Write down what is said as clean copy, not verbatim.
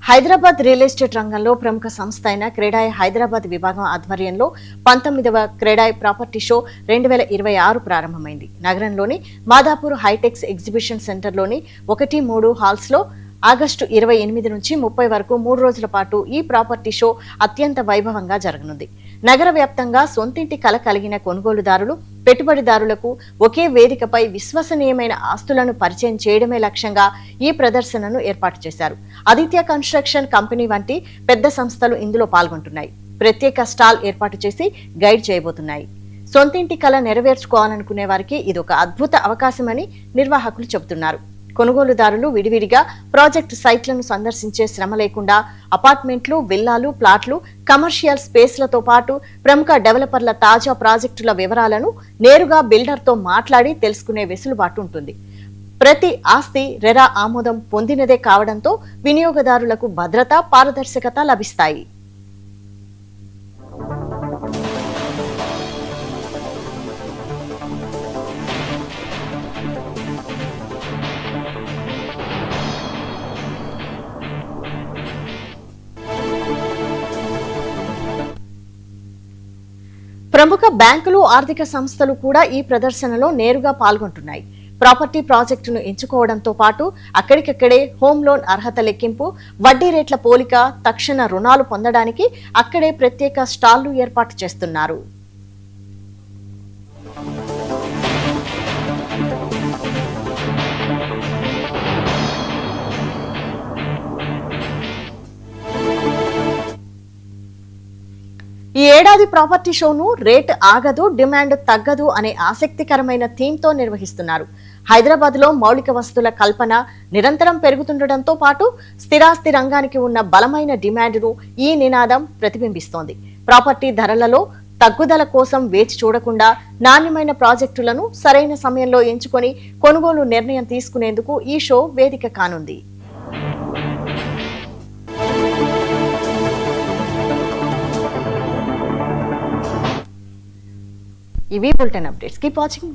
Hyderabad real estate రంగంలో ప్రముఖ సంస్థ అయిన క్రెడాయ్ హైదరాబాద్ విభాగం ఆధ్వర్యంలో 19వ క్రెడాయ్ ప్రాపర్టీ షో 2026 ప్రారంభమైంది. నగరంలోని మాదాపూర్ హైటెక్స్ ఎగ్జిబిషన్ సెంటర్లోని 1-3 హాల్స్ లో ఆగస్టు 28 నుంచి 30 వరకు 3 రోజుల పాటు ఈ ప్రాపర్టీ షో అత్యంత వైభవంగా జరగనుంది. నగర వ్యాప్తంగా సొంతింటి కల కలిగిన కొనుగోలుదారులు, పెట్టుబడిదారులకు ఒకే వేదికపై విశ్వసనీయమైన ఆస్తులను పరిచయం చేయడమే లక్ష్యంగా ఈ ప్రదర్శనను ఏర్పాటు చేశారు. ఆదిత్య కన్స్ట్రక్షన్ కంపెనీ వంటి పెద్ద సంస్థలు ఇందులో పాల్గొంటున్నాయి. ప్రత్యేక స్టాల్ ఏర్పాటు చేసి గైడ్ చేయబోతున్నాయి. సొంతింటి కల నెరవేర్చుకోవాలనుకునే వారికి ఇదొక అద్భుత అవకాశమని నిర్వాహకులు చెబుతున్నారు. కొనుగోలుదారులు విడివిడిగా ప్రాజెక్టు సైట్లను సందర్శించే శ్రమ లేకుండా అపార్ట్మెంట్లు, విల్లాలు, ప్లాట్లు, కమర్షియల్ స్పేస్లతో పాటు ప్రముఖ డెవలపర్ల తాజా ప్రాజెక్టుల వివరాలను నేరుగా బిల్డర్తో మాట్లాడి తెలుసుకునే వెసులుబాటు ఉంటుంది. ప్రతి ఆస్తి రెరా ఆమోదం పొందినదే కావడంతో వినియోగదారులకు భద్రత, పారదర్శకత లభిస్తాయి. ప్రముఖ బ్యాంకులు, ఆర్థిక సంస్థలు కూడా ఈ ప్రదర్శనలో నేరుగా పాల్గొంటున్నాయి. ప్రాపర్టీ ప్రాజెక్టును ఎంచుకోవడంతో పాటు అక్కడికక్కడే హోమ్ లోన్ అర్హత లెక్కింపు, వడ్డీ రేట్ల పోలిక, తక్షణ రుణాలు పొందడానికి అక్కడే ప్రత్యేక స్టాళ్లు ఏర్పాటు చేస్తున్నారు. ఈ ఏడాది ప్రాపర్టీ షోను రేట్ ఆగదు, డిమాండ్ తగ్గదు అనే ఆసక్తికరమైన థీమ్తో నిర్వహిస్తున్నారు. హైదరాబాద్ లో మౌలిక వస్తువుల కల్పన నిరంతరం పెరుగుతుండటంతో పాటు స్థిరాస్తి రంగానికి ఉన్న బలమైన డిమాండ్ను ఈ నినాదం ప్రతిబింబిస్తోంది. ప్రాపర్టీ ధరలలో తగ్గుదల కోసం వేచి చూడకుండా నాణ్యమైన ప్రాజెక్టులను సరైన సమయంలో ఎంచుకొని కొనుగోలు నిర్ణయం తీసుకునేందుకు ఈ షో వేదిక కానుంది. ఇవి బులెటిన్ అప్డేట్స్. Keep watching.